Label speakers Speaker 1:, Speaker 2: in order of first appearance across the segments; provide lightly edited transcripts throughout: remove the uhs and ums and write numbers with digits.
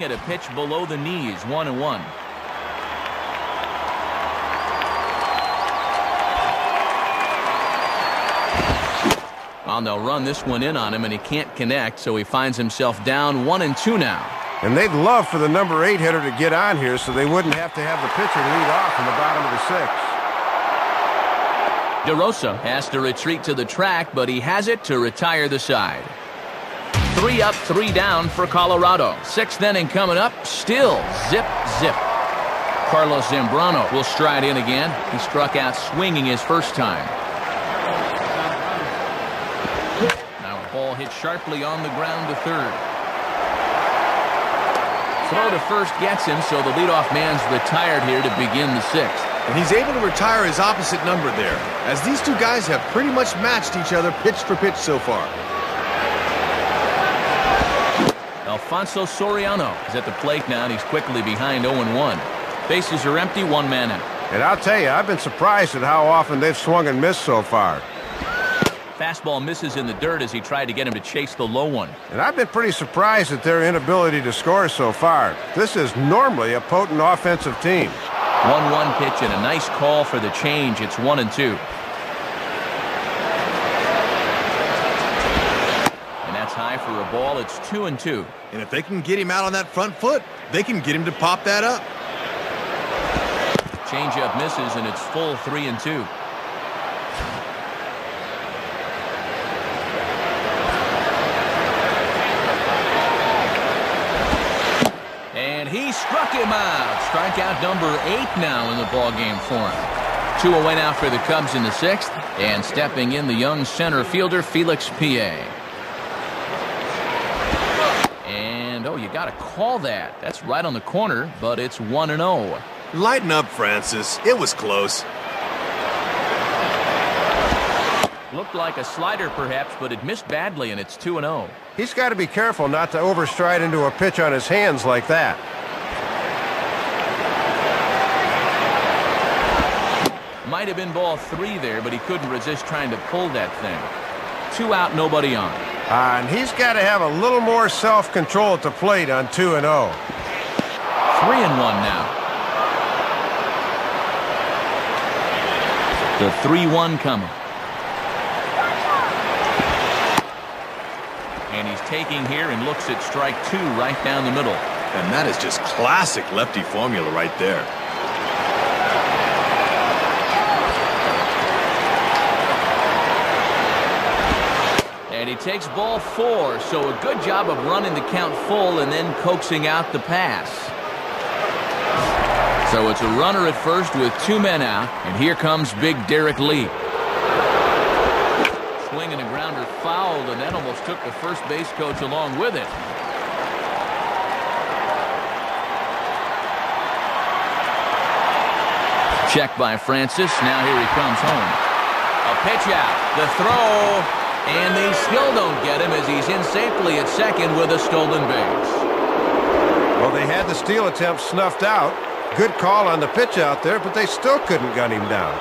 Speaker 1: At a pitch below the knees, 1-1. Well, they'll run this one in on him, and he can't connect, so he finds himself down 1-2 now.
Speaker 2: And they'd love for the number 8 hitter to get on here so they wouldn't have to have the pitcher lead off in the bottom of the 6th.
Speaker 1: DeRosa has to retreat to the track, but he has it to retire the side. 3 up, 3 down for Colorado. 6th inning coming up. Still zip, zip. Carlos Zambrano will stride in again. He struck out swinging his first time. Now a ball hit sharply on the ground to third. Throw to first gets him, so the leadoff man's retired here to begin the 6th.
Speaker 3: And he's able to retire his opposite number there, as these two guys have pretty much matched each other pitch for pitch so far.
Speaker 1: Alfonso Soriano is at the plate now, and he's quickly behind 0-1. Bases are empty, 1 man out.
Speaker 2: And I'll tell you, I've been surprised at how often they've swung and missed so far.
Speaker 1: Fastball misses in the dirt as he tried to get him to chase the low one.
Speaker 2: And I've been pretty surprised at their inability to score so far. This is normally a potent offensive team.
Speaker 1: 1-1 pitch and a nice call for the change. It's 1-2. High for a ball. It's 2-2.
Speaker 3: And if they can get him out on that front foot, they can get him to pop that up.
Speaker 1: Changeup misses, and it's full 3-2. And he struck him out. Strikeout number 8 now in the ballgame for him. 2 away now for the Cubs in the 6th, and stepping in the young center fielder Felix Pie. Oh, you got to call that. That's right on the corner, but it's 1-0.
Speaker 3: Lighten up, Francis. It was close.
Speaker 1: Looked like a slider, perhaps, but it missed badly, and it's 2-0.
Speaker 2: He's got to be careful not to overstride into a pitch on his hands like that.
Speaker 1: Might have been ball 3 there, but he couldn't resist trying to pull that thing. 2 out, nobody on.
Speaker 2: And he's got to have a little more self-control at the plate on 2-0.
Speaker 1: 3-1 now. The 3-1 coming. And he's taking here and looks at strike 2 right down the middle.
Speaker 3: And that is just classic lefty formula right there.
Speaker 1: And he takes ball 4, so a good job of running the count full and then coaxing out the pass. So it's a runner at first with 2 men out, and here comes big Derek Lee. Swinging a grounder fouled, and that almost took the first base coach along with it. Check by Francis. Now here he comes home. A pitch out. The throw. And they still don't get him as he's in safely at second with a stolen base.
Speaker 2: Well, they had the steal attempt snuffed out. Good call on the pitch out there, but they still couldn't gun him down.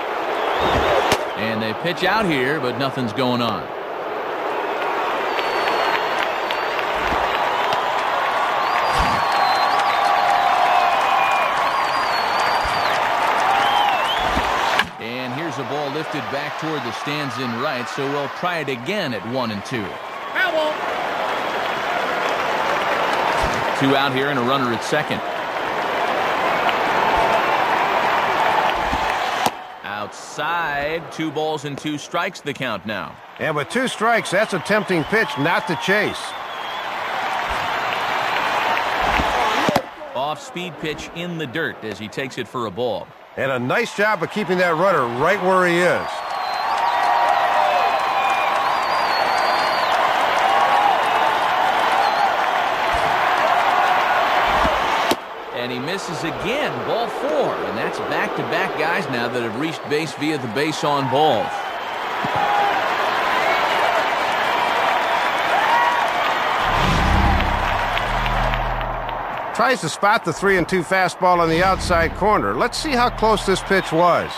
Speaker 1: And they pitch out here, but nothing's going on. A ball lifted back toward the stands in right, so we'll try it again at 1-2. 2 out here and a runner at second. Outside, 2 balls and 2 strikes the count now.
Speaker 2: And with 2 strikes, that's a tempting pitch not to chase.
Speaker 1: Off-speed pitch in the dirt as he takes it for a ball.
Speaker 2: And a nice job of keeping that runner right where he is.
Speaker 1: And he misses again, ball 4. And that's back-to-back guys now that have reached base via the base on balls.
Speaker 2: Tries to spot the 3-2 fastball on the outside corner. Let's see how close this pitch was.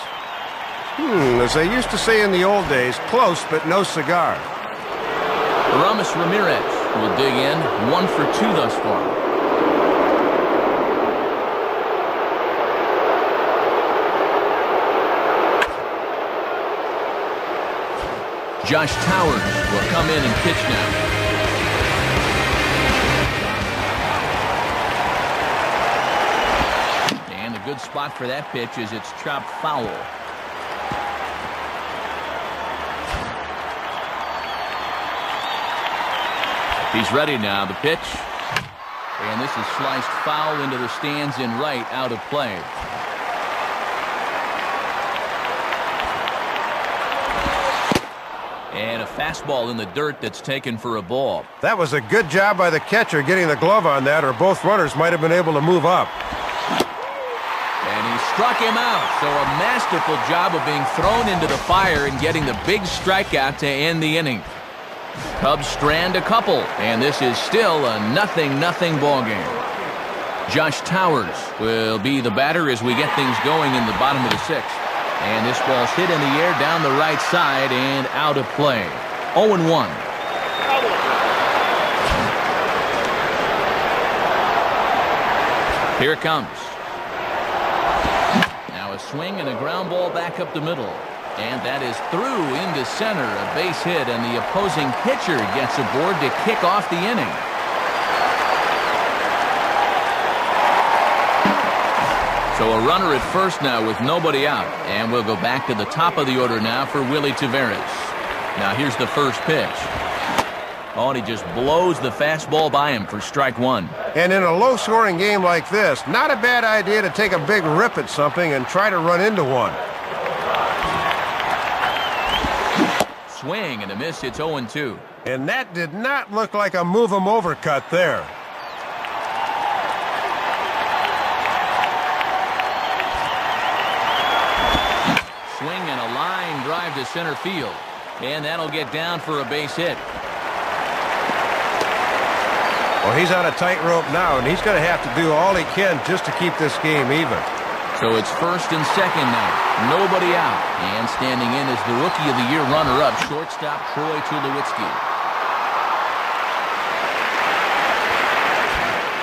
Speaker 2: As they used to say in the old days, close but no cigar.
Speaker 1: Aramis Ramirez will dig in, 1 for 2 thus far. Josh Towers will come in and pitch now. And a good spot for that pitch is it's chopped foul. He's ready now, the pitch. And this is sliced foul into the stands in right, out of play. And a fastball in the dirt that's taken for a ball.
Speaker 2: That was a good job by the catcher getting the glove on that, or both runners might have been able to move up.
Speaker 1: And he struck him out. So a masterful job of being thrown into the fire and getting the big strikeout to end the inning. Cubs strand a couple, and this is still a 0-0 ball game. Josh Towers will be the batter as we get things going in the bottom of the sixth. And this ball's hit in the air down the right side and out of play. 0-1. Here it comes. Now a swing and a ground ball back up the middle. And that is through into center, a base hit, and the opposing pitcher gets aboard to kick off the inning. So a runner at first now with nobody out, and we'll go back to the top of the order now for Willie Taveras. Now here's the first pitch. Oh, and he just blows the fastball by him for strike one.
Speaker 2: And in a low-scoring game like this, not a bad idea to take a big rip at something and try to run into one.
Speaker 1: Swing and a miss. It's 0-2.
Speaker 2: And that did not look like a move-em-over cut there.
Speaker 1: Swing and a line drive to center field. And that'll get down for a base hit.
Speaker 2: Well, he's on a tightrope now, and he's going to have to do all he can just to keep this game even.
Speaker 1: So it's first and second now. Nobody out. And standing in is the Rookie of the Year runner-up, shortstop Troy Tulowitzki.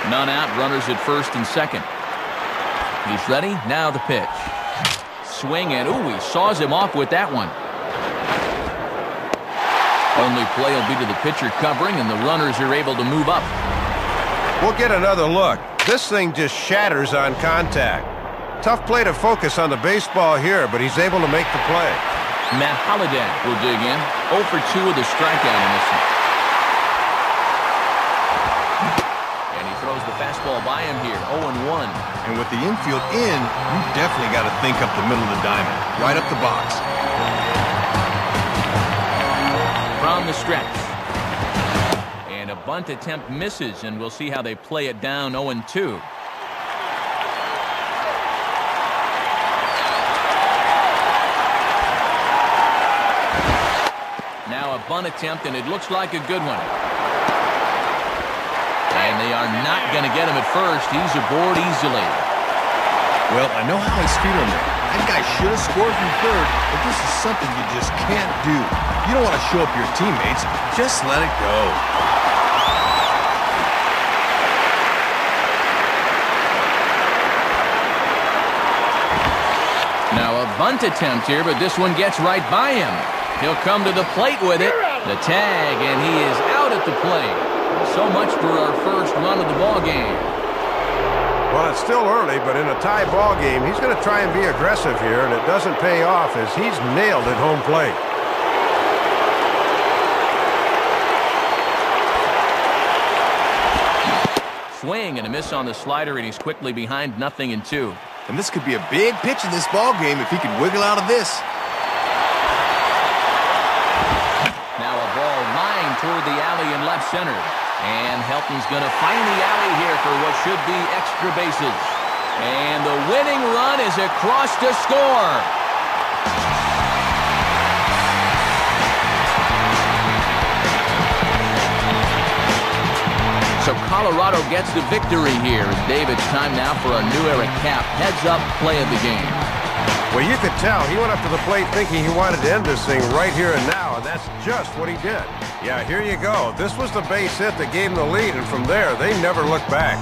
Speaker 1: None out. Runners at first and second. He's ready. Now the pitch. Swing and, ooh, he saws him off with that one. Only play will be to the pitcher covering, and the runners are able to move up.
Speaker 2: We'll get another look. This thing just shatters on contact. Tough play to focus on the baseball here, but he's able to make the play.
Speaker 1: Matt Holliday will dig in. 0 for 2 with a strikeout in this one. And he throws the fastball by him here. 0-1.
Speaker 3: And with the infield in, you definitely got to think up the middle of the diamond. Right up the box.
Speaker 1: From the stretch. And a bunt attempt misses, and we'll see how they play it down 0-2. Now a bunt attempt, and it looks like a good one. And they are not going to get him at first. He's aboard easily.
Speaker 3: Well, I know how he's feeling there. That guy should have scored from third, but this is something you just can't do. You don't want to show up your teammates. Just let it go.
Speaker 1: Now a bunt attempt here, but this one gets right by him. He'll come to the plate with it. The tag, and he is out at the plate. So much for our first run of the ball game.
Speaker 2: Well, it's still early, but in a tie ball game, he's going to try and be aggressive here, and it doesn't pay off as he's nailed at home plate.
Speaker 1: Swing and a miss on the slider, and he's quickly behind 0-2.
Speaker 3: And this could be a big pitch in this ball game if he can wiggle out of this.
Speaker 1: Now a ball lined toward the alley in left center. And Helton's going to find the alley here for what should be extra bases. And the winning run is across to score. So Colorado gets the victory here. As Dave, it's time now for a new era cap. Heads up play of the game.
Speaker 2: Well, you could tell he went up to the plate thinking he wanted to end this thing right here and now, and that's just what he did. Yeah, here you go. This was the base hit that gave him the lead, and from there, they never looked back.